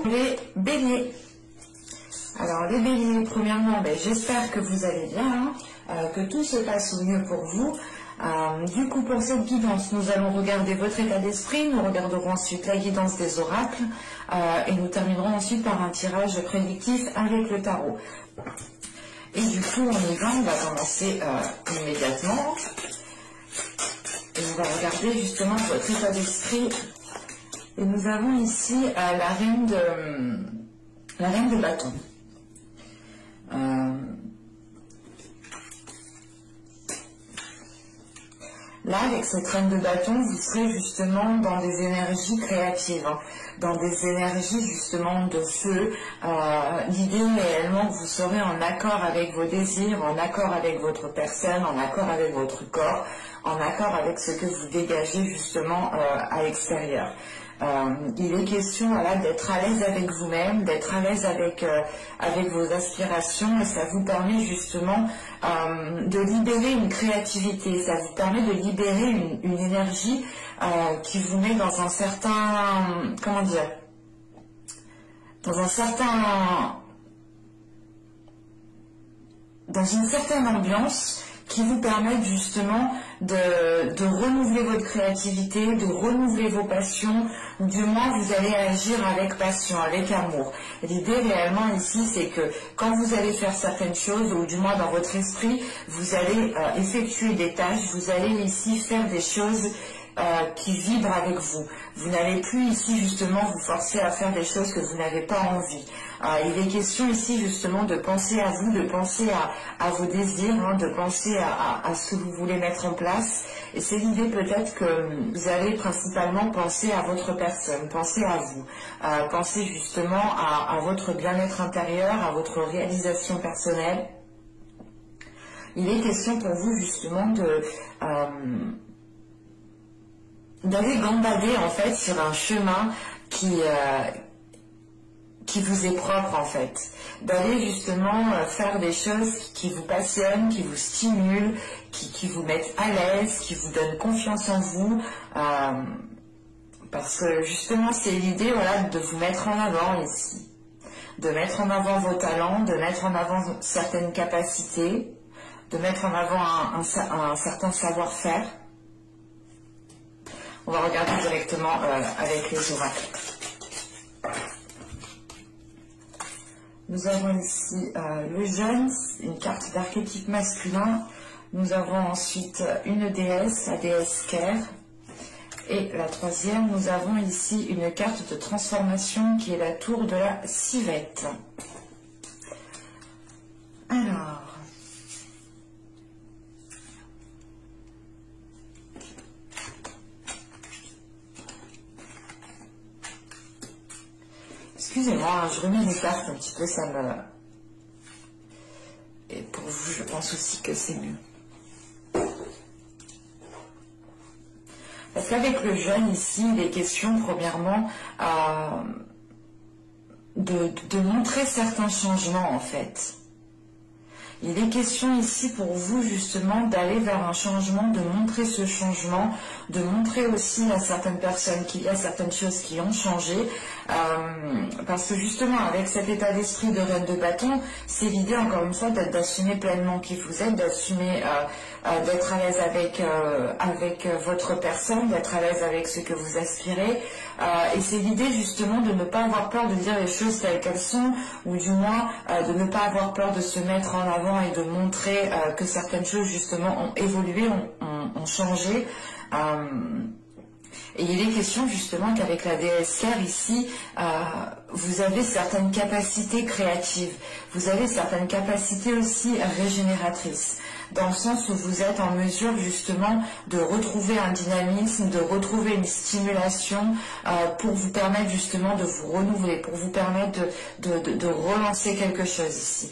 les béliers. Alors les béliers, premièrement, j'espère que vous allez bien, que tout se passe au mieux pour vous. Du coup, pour cette guidance, nous allons regarder votre état d'esprit, nous regarderons ensuite la guidance des oracles et nous terminerons ensuite par un tirage prédictif avec le tarot. Et du coup, on y va, on va commencer immédiatement. Et on va regarder justement votre état d'esprit. Et nous avons ici la reine de bâton. Là, avec cette reine de bâton, vous serez justement dans des énergies créatives, dans des énergies justement de feu. L'idée réellement que vous serez en accord avec vos désirs, en accord avec votre personne, en accord avec votre corps, en accord avec ce que vous dégagez justement à l'extérieur. Il est question d'être à l'aise avec vous-même, d'être à l'aise avec vos aspirations, et ça vous permet justement de libérer une créativité, ça vous permet de libérer une énergie qui vous met dans un certain, dans une certaine ambiance qui vous permettent justement de renouveler votre créativité, de renouveler vos passions, ou du moins vous allez agir avec passion, avec amour. L'idée réellement ici, c'est que quand vous allez faire certaines choses, ou du moins dans votre esprit, vous allez effectuer des tâches, vous allez ici faire des choses qui vibrent avec vous. Vous n'allez plus ici justement vous forcer à faire des choses que vous n'avez pas envie. Il est question ici justement de penser à vous, de penser à vos désirs, de penser à ce que vous voulez mettre en place. Et c'est l'idée peut-être que vous allez principalement penser à votre personne, penser à vous, penser justement à votre bien-être intérieur, à votre réalisation personnelle. Il est question pour vous justement d'aller gambader en fait sur un chemin qui vous est propre en fait, d'aller justement faire des choses qui vous passionnent, qui vous stimulent, qui vous mettent à l'aise, qui vous donnent confiance en vous, parce que justement c'est l'idée de vous mettre en avant ici, de mettre en avant vos talents, de mettre en avant certaines capacités, de mettre en avant un certain savoir-faire. On va regarder directement avec les oracles. Nous avons ici le jeune, une carte d'archétype masculin. Nous avons ensuite une déesse, la déesse Ker. Et la troisième, nous avons ici une carte de transformation qui est la tour de la civette. Alors... Excusez-moi, je remets les cartes un petit peu, ça me... Et pour vous, je pense aussi que c'est mieux. Parce qu'avec le jeune ici, il est question, premièrement, de montrer certains changements, en fait. Il est question ici pour vous justement d'aller vers un changement, de montrer ce changement, de montrer aussi à certaines personnes qu'il y a certaines choses qui ont changé, parce que justement avec cet état d'esprit de reine de bâton, c'est l'idée encore une fois d'assumer pleinement qui vous êtes, d'assumer d'être à l'aise avec votre personne, d'être à l'aise avec ce que vous aspirez, et c'est l'idée justement de ne pas avoir peur de dire les choses telles qu'elles sont, ou du moins de ne pas avoir peur de se mettre en avant et de montrer que certaines choses justement ont évolué, ont changé. Et il est question justement qu'avec la déesse Ker ici, vous avez certaines capacités créatives, vous avez certaines capacités aussi régénératrices, dans le sens où vous êtes en mesure justement de retrouver un dynamisme, de retrouver une stimulation pour vous permettre justement de vous renouveler, pour vous permettre de relancer quelque chose ici.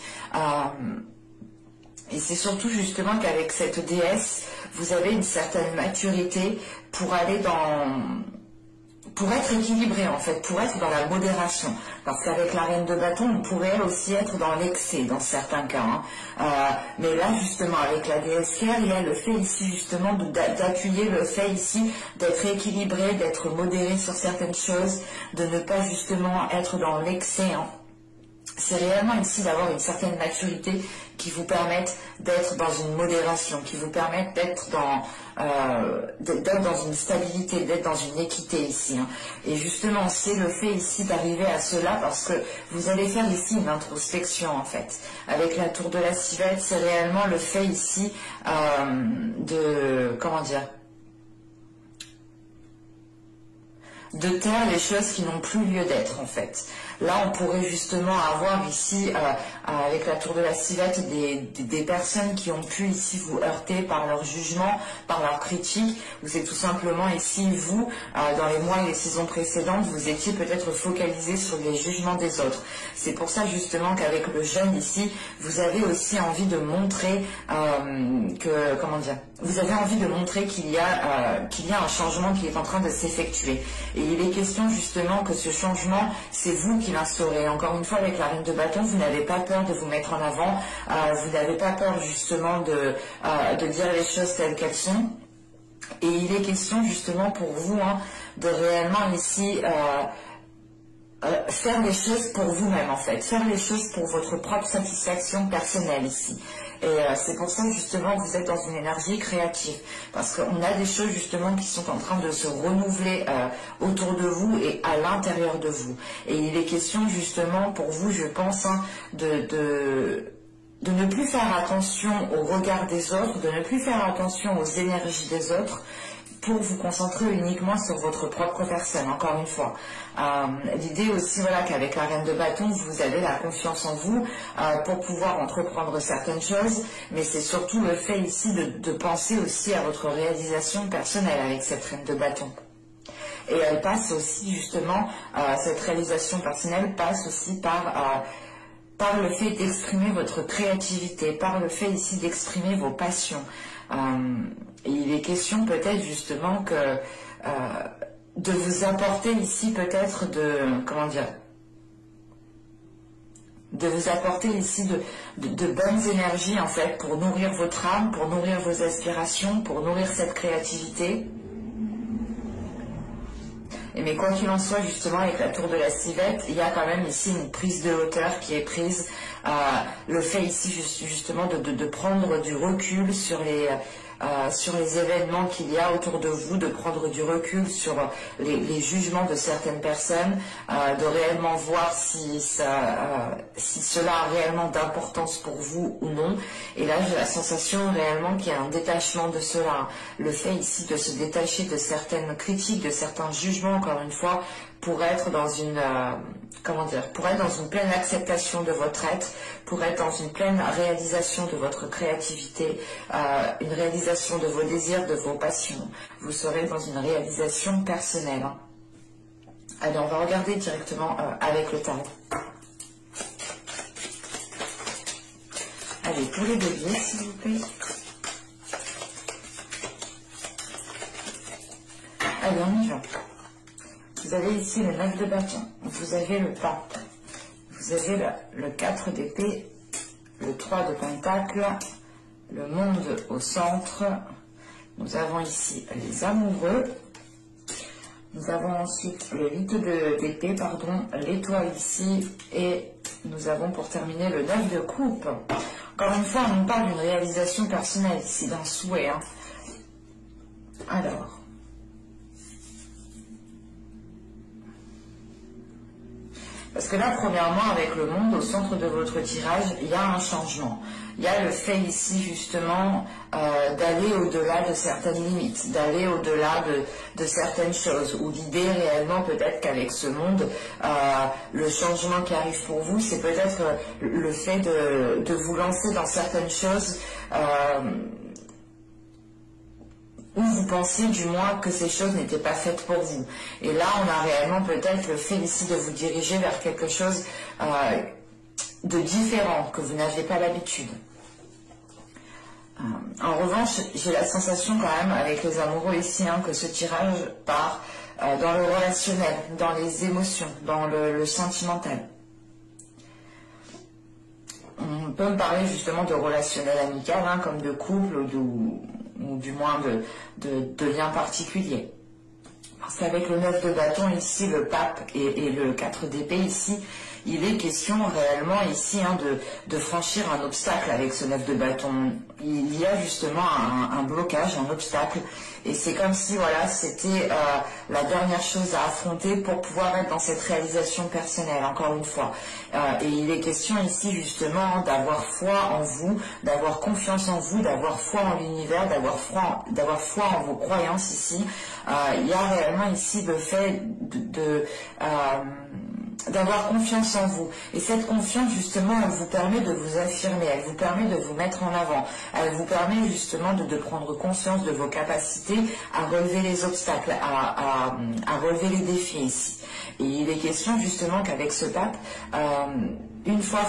Et c'est surtout justement qu'avec cette déesse, vous avez une certaine maturité pour aller pour être équilibré en fait, pour être dans la modération. Parce qu'avec la reine de bâton, on pourrait aussi être dans l'excès dans certains cas. Mais là justement, avec la déesse Care, il y a le fait ici justement d'appuyer le fait ici d'être équilibré, d'être modéré sur certaines choses, de ne pas justement être dans l'excès. C'est réellement ici d'avoir une certaine maturité qui vous permette d'être dans une modération, qui vous permette d'être dans une stabilité, d'être dans une équité ici. Et justement, c'est le fait ici d'arriver à cela parce que vous allez faire ici une introspection en fait. Avec la tour de la Civette, c'est réellement le fait ici de taire les choses qui n'ont plus lieu d'être en fait. Là, on pourrait justement avoir ici, avec la tour de la Civette, des personnes qui ont pu ici vous heurter par leur jugement, par leur critique, ou c'est tout simplement ici, vous, dans les mois et les saisons précédentes, vous étiez peut-être focalisé sur les jugements des autres. C'est pour ça justement qu'avec le jeûne ici, vous avez aussi envie de montrer vous avez envie de montrer qu'il y a un changement qui est en train de s'effectuer. Et il est question justement que ce changement, c'est vous qui l'instaurez. Encore une fois, avec la reine de bâton, vous n'avez pas peur de vous mettre en avant, vous n'avez pas peur justement de dire les choses telles qu'elles sont. Et il est question justement pour vous de réellement ici faire les choses pour vous-même en fait, faire les choses pour votre propre satisfaction personnelle ici. Et c'est pour ça justement que vous êtes dans une énergie créative, parce qu'on a des choses justement qui sont en train de se renouveler autour de vous et à l'intérieur de vous. Et il est question justement pour vous, je pense, de ne plus faire attention au regard des autres, de ne plus faire attention aux énergies des autres, pour vous concentrer uniquement sur votre propre personne, encore une fois. L'idée aussi, voilà, qu'avec la reine de bâton, vous avez la confiance en vous pour pouvoir entreprendre certaines choses, mais c'est surtout le fait ici de penser aussi à votre réalisation personnelle avec cette reine de bâton. Et elle passe aussi, justement, cette réalisation personnelle passe aussi par le fait d'exprimer votre créativité, par le fait ici d'exprimer vos passions. Et il est question peut-être justement de vous apporter ici peut-être de vous apporter ici de bonnes énergies en fait pour nourrir votre âme, pour nourrir vos aspirations, pour nourrir cette créativité. Mais quoi qu'il en soit, justement, avec la tour de la Civette, il y a quand même ici une prise de hauteur qui est prise. Le fait ici, justement, de prendre du recul sur les événements qu'il y a autour de vous, de prendre du recul sur les jugements de certaines personnes, de réellement voir si cela a réellement d'importance pour vous ou non. Et là, j'ai la sensation réellement qu'il y a un détachement de cela. Le fait ici de se détacher de certaines critiques, de certains jugements, encore une fois, pour être dans une pleine acceptation de votre être, pour être dans une pleine réalisation de votre créativité, une réalisation de vos désirs, de vos passions. Vous serez dans une réalisation personnelle. Allez, on va regarder directement avec le tarot. Allez, pour les béliers, s'il vous plaît. Allez, on y va. Vous avez ici le 9 de bâton, vous avez le pape, vous avez le 4 d'épée, le 3 de pentacle, le monde au centre, nous avons ici les amoureux, nous avons ensuite le 8 d'épée, l'étoile ici, et nous avons pour terminer le 9 de coupe. Encore une fois, on parle d'une réalisation personnelle ici, d'un souhait. Alors... Parce que là, premièrement, avec le monde au centre de votre tirage, il y a un changement. Il y a le fait ici, justement, d'aller au-delà de certaines limites, d'aller au-delà de certaines choses. Ou l'idée réellement, peut-être qu'avec ce monde, le changement qui arrive pour vous, c'est peut-être le fait de vous lancer dans certaines choses où vous pensiez du moins que ces choses n'étaient pas faites pour vous. Et là, on a réellement peut-être le fait ici de vous diriger vers quelque chose de différent, que vous n'avez pas l'habitude. En revanche, j'ai la sensation quand même, avec les amoureux ici, que ce tirage part dans le relationnel, dans les émotions, dans le sentimental. On peut me parler justement de relationnel amical, hein, comme de couple ou du moins de liens particuliers. Parce qu'avec le 9 de bâton ici, le pape et le 4 d'épée ici, il est question réellement ici hein, de franchir un obstacle avec ce 9 de bâton. Il y a justement un blocage, un obstacle, et c'est comme si voilà, c'était la dernière chose à affronter pour pouvoir être dans cette réalisation personnelle, encore une fois. Et il est question ici justement d'avoir foi en vous, d'avoir confiance en vous, d'avoir foi en l'univers, d'avoir foi en vos croyances ici. Il y a réellement ici le fait d'avoir confiance en vous. Et cette confiance, justement, elle vous permet de vous affirmer, elle vous permet de vous mettre en avant, elle vous permet justement de prendre conscience de vos capacités à relever les obstacles, à relever les défis ici. Et il est question justement qu'avec ce pape, une fois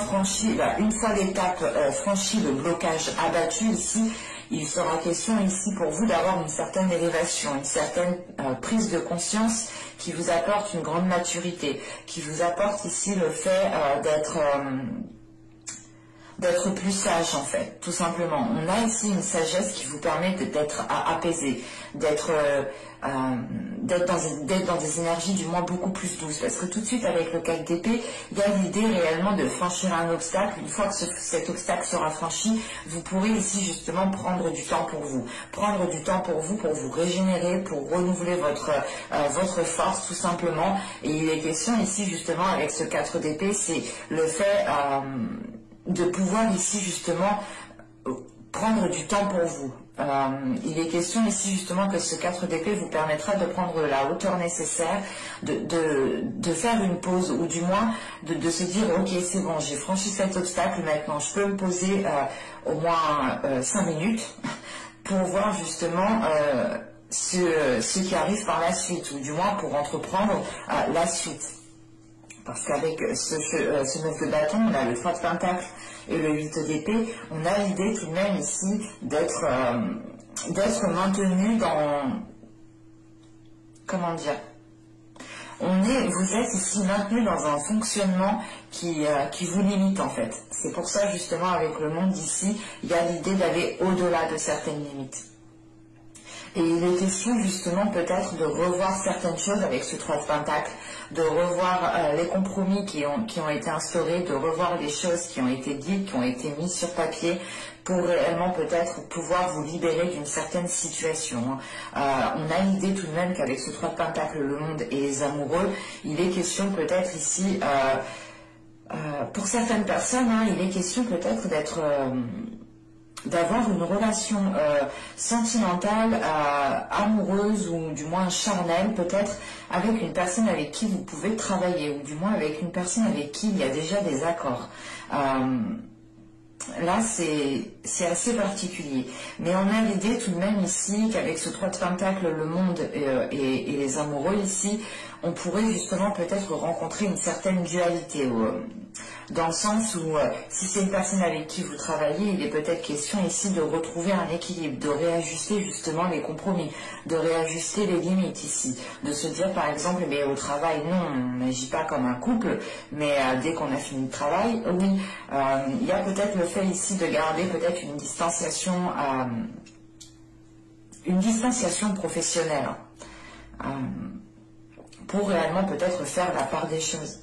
l'étape franchie, le blocage abattu ici, il sera question ici pour vous d'avoir une certaine élévation, une certaine prise de conscience qui vous apporte une grande maturité, qui vous apporte ici le fait d'être plus sage en fait, tout simplement. On a ici une sagesse qui vous permet d'être apaisé, d'être dans des énergies du moins beaucoup plus douces, parce que tout de suite avec le 4 d'épée, il y a l'idée réellement de franchir un obstacle. Une fois que cet obstacle sera franchi, vous pourrez ici justement prendre du temps pour vous, pour vous régénérer, pour renouveler votre force tout simplement. Et il est question ici justement avec ce 4 d'épée, c'est le fait de pouvoir ici justement prendre du temps pour vous. Il est question ici justement que ce 4 d'épée vous permettra de prendre la hauteur nécessaire, de faire une pause, ou du moins de se dire ok c'est bon, j'ai franchi cet obstacle, maintenant je peux me poser au moins 5 minutes pour voir justement ce qui arrive par la suite, ou du moins pour entreprendre la suite. Parce qu'avec ce 9 de bâton, on a le 3 de pentacle et le 8 d'épée, on a l'idée tout de même ici d'être maintenu dans... Comment dire, vous êtes ici maintenu dans un fonctionnement qui vous limite en fait. C'est pour ça justement avec le monde d'ici, il y a l'idée d'aller au-delà de certaines limites. Et il est question justement peut-être de revoir certaines choses avec ce 3 de pentacle, de revoir les compromis qui ont été instaurés, de revoir les choses qui ont été dites, qui ont été mises sur papier, pour réellement peut-être pouvoir vous libérer d'une certaine situation. On a l'idée tout de même qu'avec ce 3 de pentacle, le monde et les amoureux, il est question peut-être ici, pour certaines personnes, hein, il est question peut-être d'avoir une relation sentimentale, amoureuse ou du moins charnelle peut-être avec une personne avec qui vous pouvez travailler, ou du moins avec une personne avec qui il y a déjà des accords. Là c'est assez particulier, mais on a l'idée tout de même ici qu'avec ce 3 de pentacle, le monde et les amoureux ici, on pourrait justement peut-être rencontrer une certaine dualité, dans le sens où si c'est une personne avec qui vous travaillez, il est peut-être question ici de retrouver un équilibre, de réajuster justement les compromis, de réajuster les limites ici, de se dire par exemple, mais au travail non, on n'agit pas comme un couple, mais dès qu'on a fini le travail, oui, il y a peut-être le fait ici de garder peut-être une distanciation professionnelle, pour réellement peut-être faire la part des choses.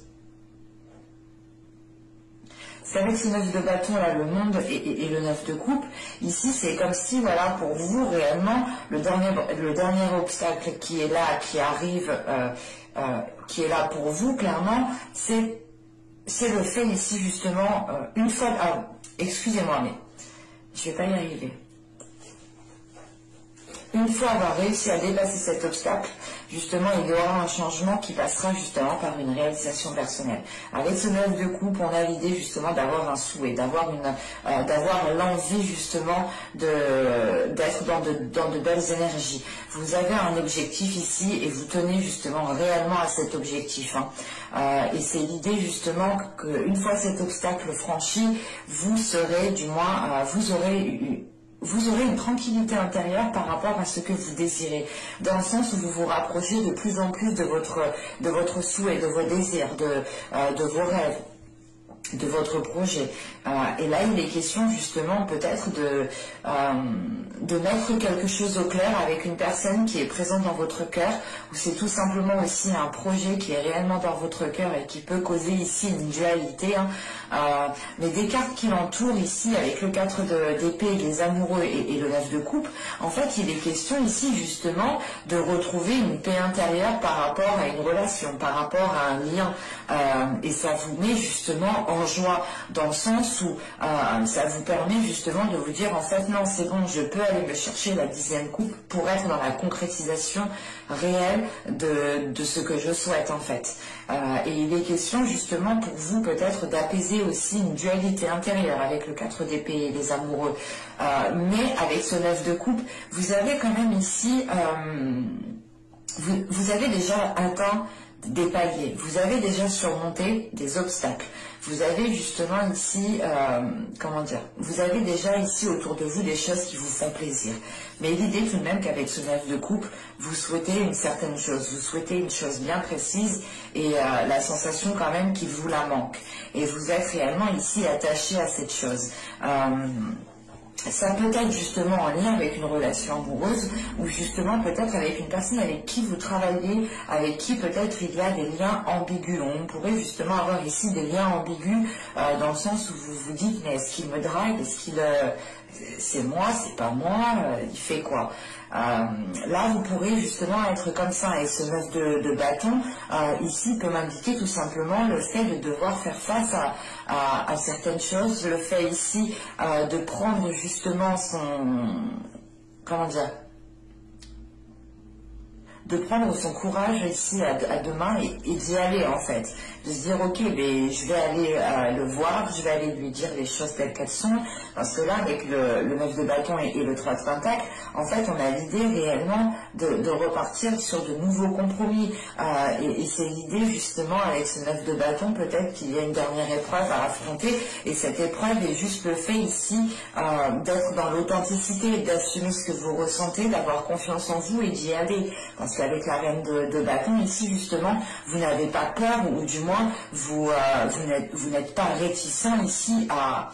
C'est avec ce 9 de bâton là, le monde et le 9 de coupe, ici c'est comme si voilà pour vous réellement le dernier obstacle qui est là, qui arrive, qui est là pour vous clairement, c'est le fait ici justement, une fois, excusez-moi mais je vais pas y arriver. Une fois avoir réussi à dépasser cet obstacle, justement, il y aura un changement qui passera justement par une réalisation personnelle. Avec ce 9 de coupe, on a l'idée justement d'avoir un souhait, d'avoir l'envie justement d'être dans de belles énergies. Vous avez un objectif ici et vous tenez justement réellement à cet objectif. Et c'est l'idée justement qu'une fois cet obstacle franchi, vous serez du moins, vous aurez vous aurez une tranquillité intérieure par rapport à ce que vous désirez, dans le sens où vous vous rapprochez de plus en plus de votre souhait, de vos désirs, de vos rêves, de votre projet. Et là, il est question justement peut-être de mettre quelque chose au clair avec une personne qui est présente dans votre cœur, ou c'est tout simplement aussi un projet qui est réellement dans votre cœur et qui peut causer ici une dualité. Mais des cartes qui l'entourent ici, avec le 4 d'épée, les amoureux et le 9 de coupe, en fait, il est question ici justement de retrouver une paix intérieure par rapport à une relation, par rapport à un lien. Et ça vous met justement en joie, dans le sens où ça vous permet justement de vous dire en fait non, c'est bon, je peux aller me chercher la 10e coupe pour être dans la concrétisation réelle de ce que je souhaite en fait. Et il est question justement pour vous peut-être d'apaiser aussi une dualité intérieure avec le 4 d'épée et les amoureux. Mais avec ce 9 de coupe, vous avez quand même ici, vous avez déjà atteint des paliers, vous avez déjà surmonté des obstacles, vous avez justement ici, comment dire, vous avez déjà ici autour de vous des choses qui vous font plaisir. Mais l'idée tout de même qu'avec ce 9 de coupe, vous souhaitez une certaine chose, vous souhaitez une chose bien précise et la sensation quand même qu'il vous la manque. Et vous êtes réellement ici attaché à cette chose. Ça peut être justement en lien avec une relation amoureuse ou justement peut-être avec une personne avec qui vous travaillez, avec qui peut-être il y a des liens ambigus. On pourrait justement avoir ici des liens ambigus dans le sens où vous vous dites mais est-ce qu'il me drague, est-ce qu'il c'est moi, c'est pas moi, il fait quoi? Là vous pourrez justement être comme ça et ce 9 de bâton ici peut m'indiquer tout simplement le fait de devoir faire face à certaines choses, le fait ici de prendre justement comment dire, de prendre son courage ici à deux mains et d'y aller en fait, de se dire ok mais je vais aller le voir, je vais aller lui dire les choses telles qu'elles sont, parce que là avec le 9 de bâton et le 3 de pentacle, en fait on a l'idée réellement de repartir sur de nouveaux compromis et c'est l'idée justement avec ce 9 de bâton, peut-être qu'il y a une dernière épreuve à affronter et cette épreuve est juste le fait ici d'être dans l'authenticité, d'assumer ce que vous ressentez, d'avoir confiance en vous et d'y aller, parce qu'avec la reine de bâton ici justement vous n'avez pas peur ou du moins vous n'êtes pas réticent ici à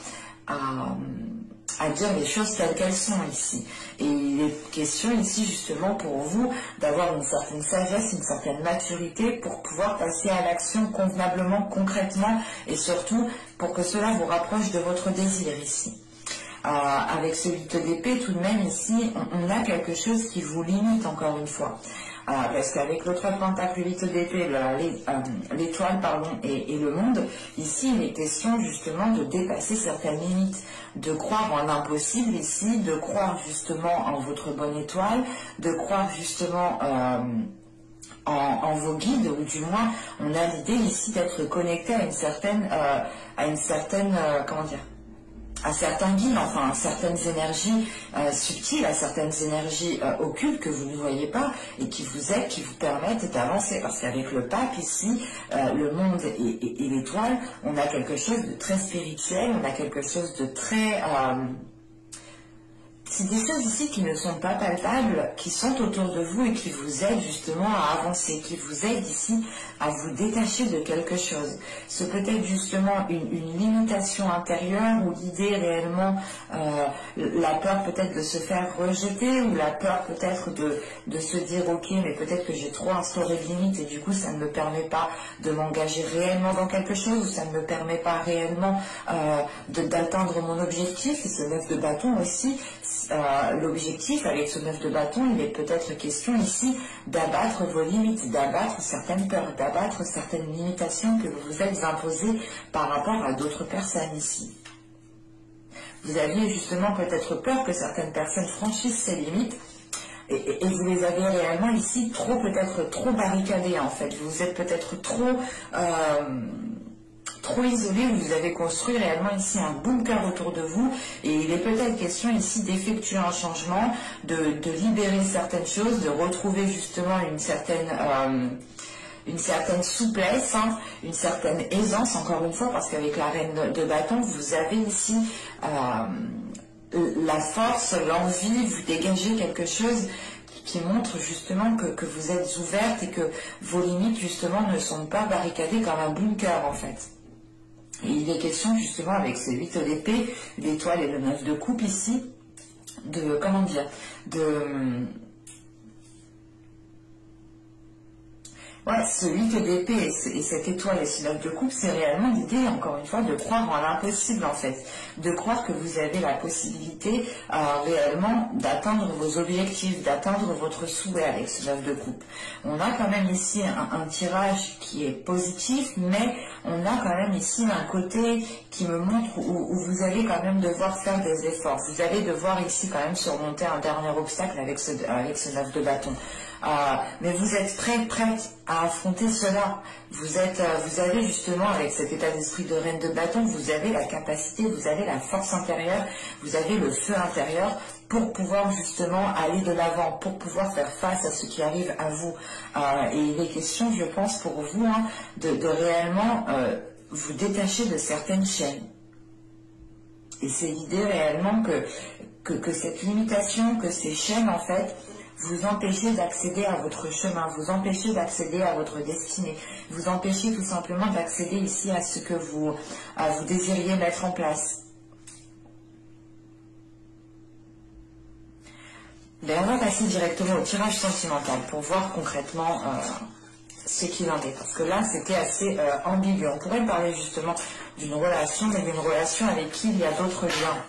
dire les choses telles qu'elles sont ici. Et il est question ici justement pour vous d'avoir une certaine sagesse, une certaine maturité pour pouvoir passer à l'action convenablement, concrètement et surtout pour que cela vous rapproche de votre désir ici. Avec ce 8 d'épée, tout de même ici, on a quelque chose qui vous limite encore une fois. Parce qu'avec le 3 de pentacle, le 8 d'épée, l'étoile et le monde, ici il est question justement de dépasser certaines limites, de croire en l'impossible ici, de croire justement en votre bonne étoile, de croire justement en vos guides, ou du moins on a l'idée ici d'être connecté à une certaine comment dire, à certains guides, enfin à certaines énergies subtiles, à certaines énergies occultes que vous ne voyez pas et qui vous aident, qui vous permettent d'avancer. Parce qu'avec le pape ici, le monde et l'étoile, on a quelque chose de très spirituel, on a quelque chose de très... c'est des choses ici qui ne sont pas palpables, qui sont autour de vous et qui vous aident justement à avancer, qui vous aident ici à vous détacher de quelque chose. Ce peut être justement une limitation intérieure ou l'idée réellement, la peur peut-être de se faire rejeter ou la peur peut-être de se dire ok mais peut-être que j'ai trop instauré de limites et du coup ça ne me permet pas de m'engager réellement dans quelque chose ou ça ne me permet pas réellement d'atteindre mon objectif. Et ce 9 de bâton aussi, l'objectif avec ce 9 de bâton, il est peut-être question ici d'abattre vos limites, d'abattre certaines peurs, d'abattre certaines limitations que vous vous êtes imposées par rapport à d'autres personnes ici. Vous aviez justement peut-être peur que certaines personnes franchissent ces limites et vous les avez réellement ici peut-être trop barricadées en fait. Vous êtes peut-être trop isolé, vous avez construit réellement ici un bunker autour de vous et il est peut-être question ici d'effectuer un changement, de libérer certaines choses, de retrouver justement une certaine souplesse, une certaine aisance encore une fois, parce qu'avec la reine de bâton vous avez ici la force, l'envie, vous dégagez quelque chose qui montre justement que vous êtes ouverte et que vos limites justement ne sont pas barricadées comme un bunker en fait. Et il est question justement avec ces 8 d'épée, l'étoile et le 9 de coupe ici, de, comment dire, ouais, ce 8 d'épée et cette étoile et ce 9 de coupe, c'est réellement l'idée, encore une fois, de croire en l'impossible en fait. De croire que vous avez la possibilité réellement d'atteindre vos objectifs, d'atteindre votre souhait avec ce 9 de coupe. On a quand même ici un tirage qui est positif, mais on a quand même ici un côté qui me montre où vous allez quand même devoir faire des efforts. Vous allez devoir ici quand même surmonter un dernier obstacle avec ce 9 de bâton. Mais vous êtes prête à affronter cela. Vous avez justement, avec cet état d'esprit de reine de bâton, vous avez la capacité, vous avez la force intérieure, vous avez le feu intérieur pour pouvoir justement aller de l'avant, pour pouvoir faire face à ce qui arrive à vous. Et il est question, je pense, pour vous, hein, de réellement vous détacher de certaines chaînes. Et c'est l'idée réellement que cette limitation, que ces chaînes, en fait, vous empêchez d'accéder à votre chemin, vous empêchez d'accéder à votre destinée, vous empêchez tout simplement d'accéder ici à ce que vous désiriez mettre en place. D'ailleurs, on va passer directement au tirage sentimental pour voir concrètement ce qu'il en est. Parce que là, c'était assez ambigu. On pourrait parler justement d'une relation, mais d'une relation avec qui il y a d'autres liens.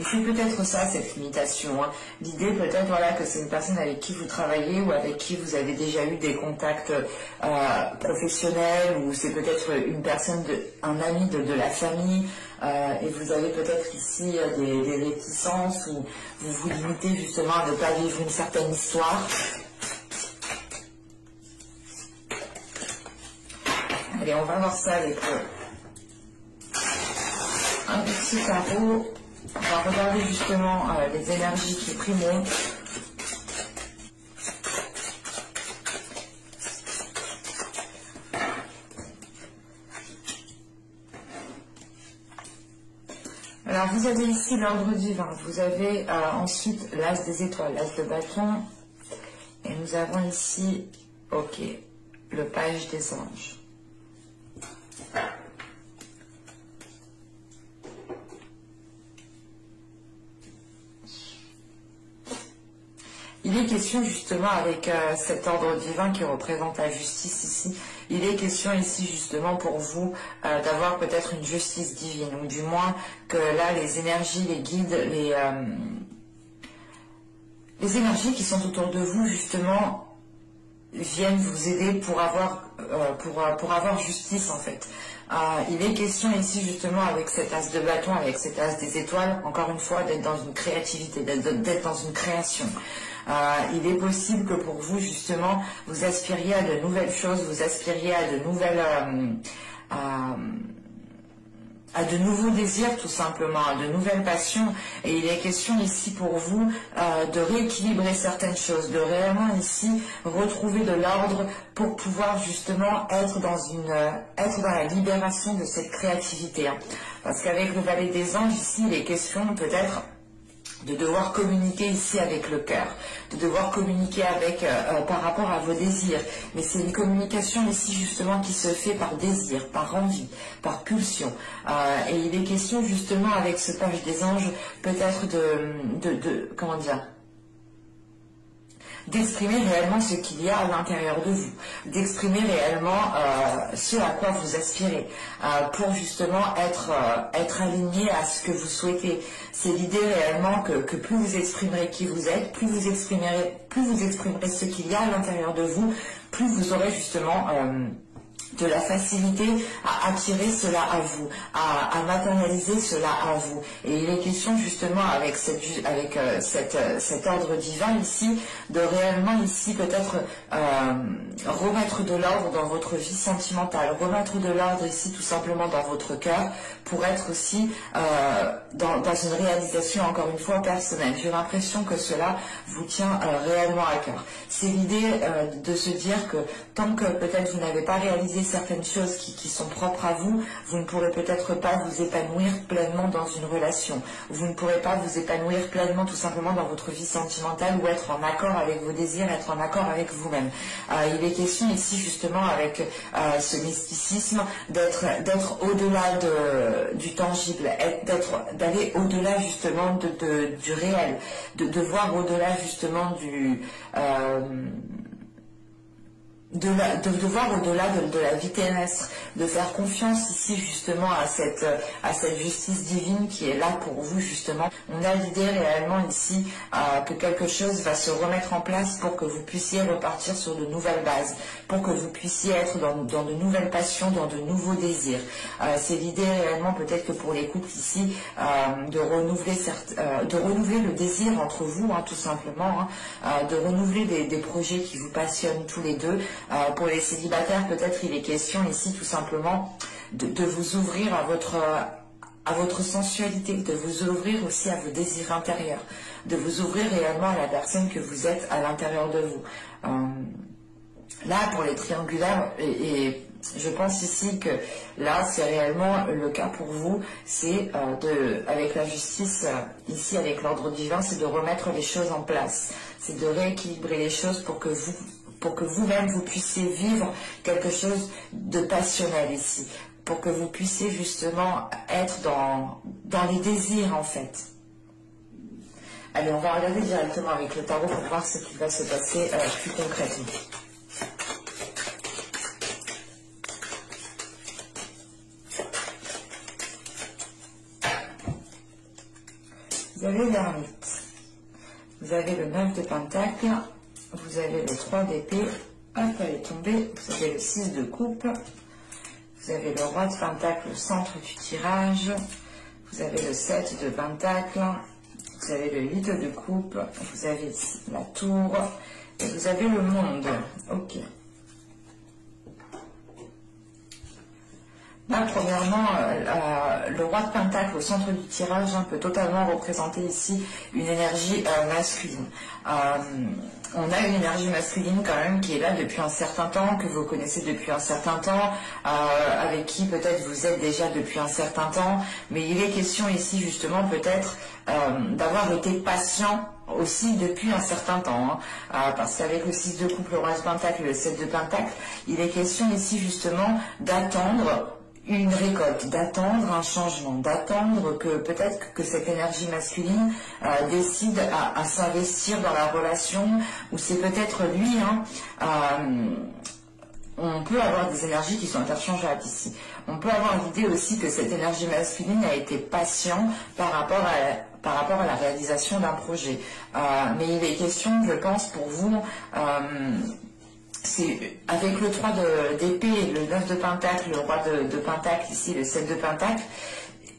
Et c'est peut-être ça, cette limitation. Hein. L'idée peut-être voilà, que c'est une personne avec qui vous travaillez ou avec qui vous avez déjà eu des contacts professionnels, ou c'est peut-être une personne, un ami de la famille, et vous avez peut-être ici des réticences où vous vous limitez justement à ne pas vivre une certaine histoire. Allez, on va voir ça avec un petit tarot. On va regarder justement les énergies qui primeront. Alors vous avez ici l'ordre divin, vous avez ensuite l'as des étoiles, l'as de bâton, et nous avons ici, ok, le page des anges. Il est question justement avec cet ordre divin qui représente la justice ici, il est question ici justement pour vous d'avoir peut-être une justice divine, ou du moins que là les énergies, les guides, les énergies qui sont autour de vous justement viennent vous aider pour avoir justice en fait. Il est question ici justement avec cet as de bâton, avec cet as des étoiles, encore une fois d'être dans une créativité, d'être dans une création. Il est possible que pour vous justement vous aspiriez à de nouvelles choses, vous aspiriez à de nouvelles à de nouveaux désirs tout simplement, à de nouvelles passions, et il est question ici pour vous de rééquilibrer certaines choses, de réellement ici retrouver de l'ordre pour pouvoir justement être dans la libération de cette créativité, hein. Parce qu'avec le valet des anges ici il est question peut-être de devoir communiquer ici avec le cœur, de devoir communiquer avec par rapport à vos désirs. Mais c'est une communication ici justement qui se fait par désir, par envie, par pulsion. Et il est question justement avec ce page des anges peut-être comment dire, d'exprimer réellement ce qu'il y a à l'intérieur de vous, d'exprimer réellement ce à quoi vous aspirez, pour justement être aligné à ce que vous souhaitez. C'est l'idée réellement que plus vous exprimerez qui vous êtes, plus vous exprimerez ce qu'il y a à l'intérieur de vous, plus vous aurez justement de la facilité à attirer cela à vous, à matérialiser cela à vous. Et il est question justement avec cet ordre divin ici, de réellement ici peut-être remettre de l'ordre dans votre vie sentimentale, remettre de l'ordre ici tout simplement dans votre cœur, pour être aussi dans une réalisation encore une fois personnelle. J'ai l'impression que cela vous tient réellement à cœur. C'est l'idée de se dire que tant que peut-être vous n'avez pas réalisé réaliser certaines choses qui sont propres à vous, vous ne pourrez peut-être pas vous épanouir pleinement dans une relation. Vous ne pourrez pas vous épanouir pleinement tout simplement dans votre vie sentimentale ou être en accord avec vos désirs, être en accord avec vous-même. Il est question ici justement avec ce mysticisme d'être au-delà du tangible, d'aller au-delà justement du réel, de voir au-delà justement de voir au-delà de la vie terrestre, de faire confiance ici justement à cette justice divine qui est là pour vous justement. On a l'idée réellement ici que quelque chose va se remettre en place pour que vous puissiez repartir sur de nouvelles bases, pour que vous puissiez être dans de nouvelles passions, dans de nouveaux désirs. C'est l'idée réellement peut-être que pour les couples ici de renouveler le désir entre vous, tout simplement, de renouveler des projets qui vous passionnent tous les deux. Pour les célibataires, peut-être il est question ici tout simplement de vous ouvrir à votre sensualité, de vous ouvrir aussi à vos désirs intérieurs, de vous ouvrir réellement à la personne que vous êtes à l'intérieur de vous. Là, pour les triangulaires, et je pense ici que là, c'est réellement le cas pour vous, c'est avec la justice, ici avec l'ordre divin, c'est de remettre les choses en place, c'est de rééquilibrer les choses pour que vous-même vous puissiez vivre quelque chose de passionnel ici, pour que vous puissiez justement être dans les désirs en fait. Allez, on va regarder directement avec le tarot pour voir ce qui va se passer plus concrètement. Vous avez l'ermite, vous avez le 9 de pentacle, vous avez le 3 d'épée, hop, elle est tombée, vous avez le 6 de coupe, vous avez le roi de pentacle au centre du tirage, vous avez le 7 de pentacle, vous avez le 8 de coupe, vous avez la tour, et vous avez le monde. Ok. Là, premièrement, le roi de pentacle au centre du tirage peut totalement représenter ici une énergie masculine. On a une énergie masculine quand même qui est là depuis un certain temps, que vous connaissez depuis un certain temps, avec qui peut-être vous êtes déjà depuis un certain temps, mais il est question ici justement peut-être d'avoir été patient aussi depuis un certain temps, parce qu'avec le 6 de coupe, le roi de pentacle et le 7 de pentacle, il est question ici justement d'attendre une récolte, d'attendre un changement, d'attendre que peut-être que cette énergie masculine décide à s'investir dans la relation, ou c'est peut-être lui, on peut avoir des énergies qui sont interchangeables ici. On peut avoir l'idée aussi que cette énergie masculine a été patient par rapport à la réalisation d'un projet. Mais il est question, je pense, pour vous, c'est avec le 3 d'épée, le 9 de pentacle, le roi de pentacle ici, le 7 de pentacle,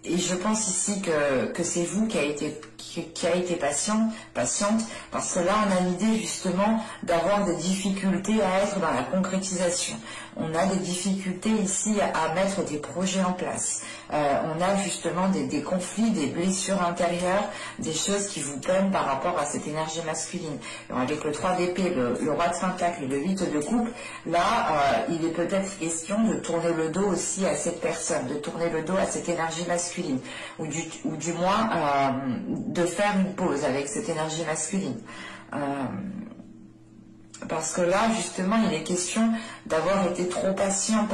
et je pense ici que c'est vous qui a été patiente, parce que là on a l'idée justement d'avoir des difficultés à être dans la concrétisation. On a des difficultés ici à mettre des projets en place. On a justement des conflits, des blessures intérieures, des choses qui vous peinent par rapport à cette énergie masculine. Alors, avec le 3 d'épée, le roi de pentacle et le 8 de coupe, là, il est peut-être question de tourner le dos aussi à cette personne, de tourner le dos à cette énergie masculine, ou du moins de faire une pause avec cette énergie masculine. Parce que là, justement, il est question d'avoir été trop patiente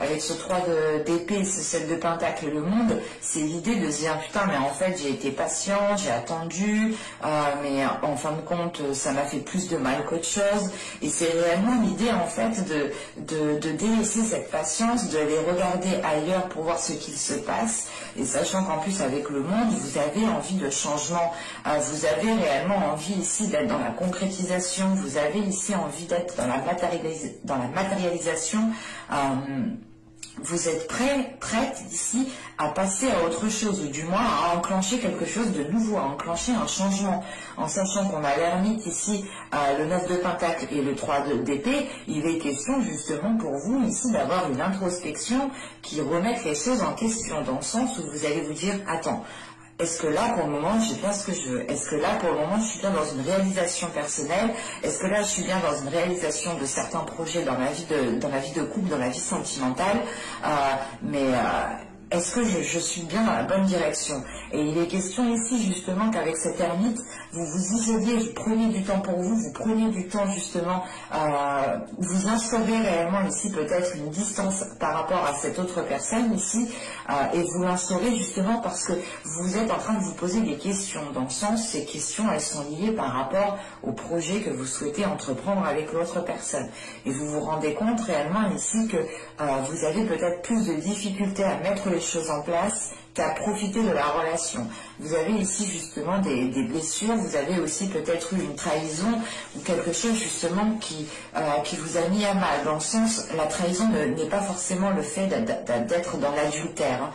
avec ce 3 d'épée, ce 7 de pentacle et le monde. C'est l'idée de se dire, putain, mais en fait, j'ai été patient, j'ai attendu, mais en fin de compte, ça m'a fait plus de mal qu'autre chose. Et c'est réellement l'idée, en fait, de délaisser cette patience, de les regarder ailleurs pour voir ce qu'il se passe. Et sachant qu'en plus, avec le monde, vous avez envie de changement. Vous avez réellement envie ici d'être dans la concrétisation. Vous avez ici envie d'être dans la matérialisation. Vous êtes prête ici à passer à autre chose, ou du moins à enclencher quelque chose de nouveau, à enclencher un changement. En sachant qu'on a l'ermite ici, le 9 de pentacle et le 3 d'épée, il est question justement pour vous ici d'avoir une introspection qui remette les choses en question, dans le sens où vous allez vous dire, attends, Est-ce que là, pour le moment, j'ai bien ce que je veux? Est-ce que là, pour le moment, je suis bien dans une réalisation personnelle? Est-ce que là, je suis bien dans une réalisation de certains projets dans ma vie de couple, dans la vie sentimentale? Est-ce que je suis bien dans la bonne direction? Et il est question ici justement qu'avec cette ermite, vous vous isoliez, vous preniez du temps pour vous, vous preniez du temps justement, vous instaurez réellement ici peut-être une distance par rapport à cette autre personne ici, et vous l'instaurez justement parce que vous êtes en train de vous poser des questions. Dans le sens, ces questions, elles sont liées par rapport au projet que vous souhaitez entreprendre avec l'autre personne. Et vous vous rendez compte réellement ici que vous avez peut-être plus de difficultés à mettre les choses en place qu'à profiter de la relation. Vous avez ici justement des blessures, vous avez aussi peut-être eu une trahison ou quelque chose justement qui vous a mis à mal. Dans le sens, la trahison n'est pas forcément le fait d'être dans l'adultère,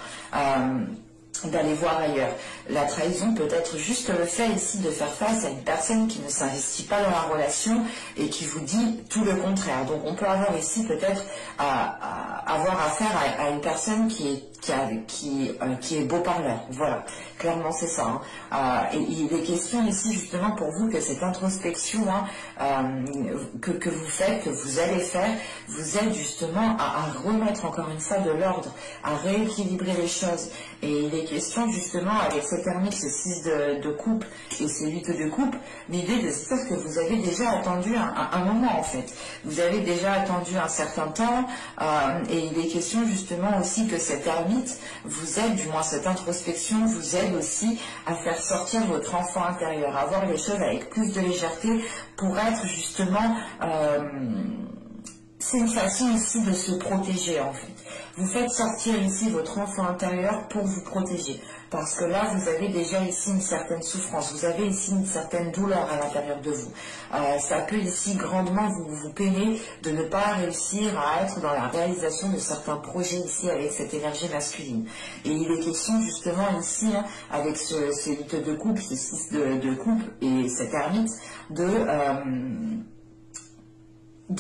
d'aller voir ailleurs. La trahison peut être juste le fait ici de faire face à une personne qui ne s'investit pas dans la relation et qui vous dit tout le contraire. Donc on peut avoir ici peut-être avoir affaire à une personne qui est beau parleur. Voilà, clairement c'est ça. Et il est question ici justement pour vous que cette introspection que vous faites, que vous allez faire, vous aide justement à remettre encore une fois de l'ordre, à rééquilibrer les choses. Et il est question justement avec cette ermite, ce 6 de coupe et ce 8 de coupe, l'idée de se dire que vous avez déjà attendu un moment en fait. Vous avez déjà attendu un certain temps et il est question justement aussi que cette ermite vous aide, du moins cette introspection vous aide aussi à faire sortir votre enfant intérieur, à voir les choses avec plus de légèreté pour être justement... c'est une façon ici de se protéger en fait. Vous faites sortir ici votre enfant intérieur pour vous protéger. Parce que là, vous avez déjà ici une certaine souffrance. Vous avez ici une certaine douleur à l'intérieur de vous. Ça peut ici grandement vous peiner de ne pas réussir à être dans la réalisation de certains projets ici avec cette énergie masculine. Et il est question justement ici, avec ce 8 de coupe, ce 6 de coupe et cette ermite, de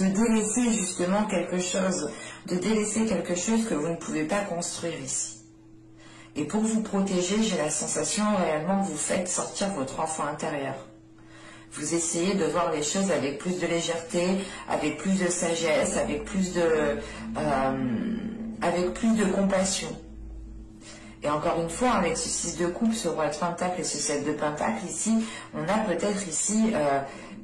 délaisser justement quelque chose, de délaisser quelque chose que vous ne pouvez pas construire ici. Et pour vous protéger, j'ai la sensation réellement que vous faites sortir votre enfant intérieur. Vous essayez de voir les choses avec plus de légèreté, avec plus de sagesse, avec plus de compassion. Et encore une fois, avec ce 6 de coupe, ce roi de pentacle et ce 7 de pentacle, ici, on a peut-être ici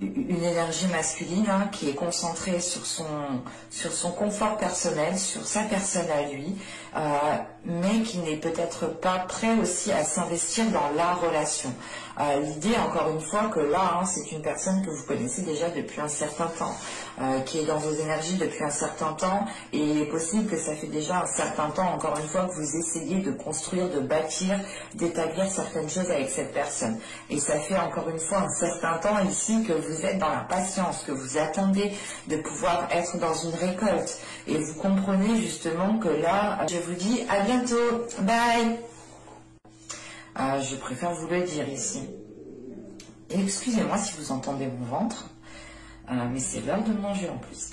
une énergie masculine qui est concentrée sur son confort personnel, sur sa personne à lui, mais qui n'est peut-être pas prêt aussi à s'investir dans la relation. L'idée, encore une fois, que là, c'est une personne que vous connaissez déjà depuis un certain temps, qui est dans vos énergies depuis un certain temps, et il est possible que ça fait déjà un certain temps, encore une fois, que vous essayez de construire, de bâtir, d'établir certaines choses avec cette personne. Et ça fait encore une fois un certain temps ici que vous êtes dans la patience, que vous attendez de pouvoir être dans une récolte. Et vous comprenez justement que là, je vous dis à bientôt, bye. Je préfère vous le dire ici. Et excusez-moi si vous entendez mon ventre, mais c'est l'heure de manger en plus.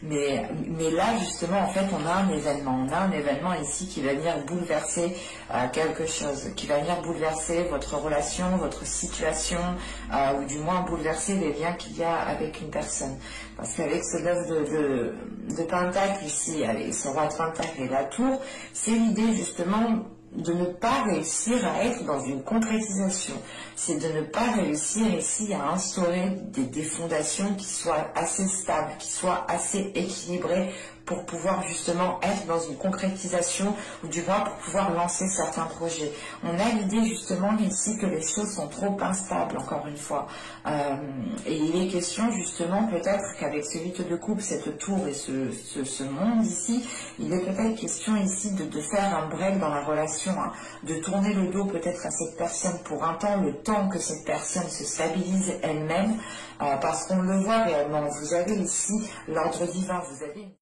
mais là, justement, en fait, on a un événement. On a un événement ici qui va venir bouleverser quelque chose, qui va venir bouleverser votre relation, votre situation, ou du moins bouleverser les liens qu'il y a avec une personne. Parce qu'avec ce 9 de pentacle ici, avec ce roi de pentacle et la tour, c'est l'idée justement de ne pas réussir à être dans une concrétisation. C'est de ne pas réussir ici à instaurer des fondations qui soient assez stables, qui soient assez équilibrées pour pouvoir justement être dans une concrétisation ou du moins pour pouvoir lancer certains projets. On a l'idée justement ici que les choses sont trop instables, encore une fois. Et il est question justement peut-être qu'avec ce 8 de coupe, cette tour et ce monde ici, il est peut-être question ici de faire un break dans la relation, de tourner le dos peut-être à cette personne pour un temps, le temps que cette personne se stabilise elle-même, parce qu'on le voit réellement. Vous avez ici l'ordre divin, vous avez...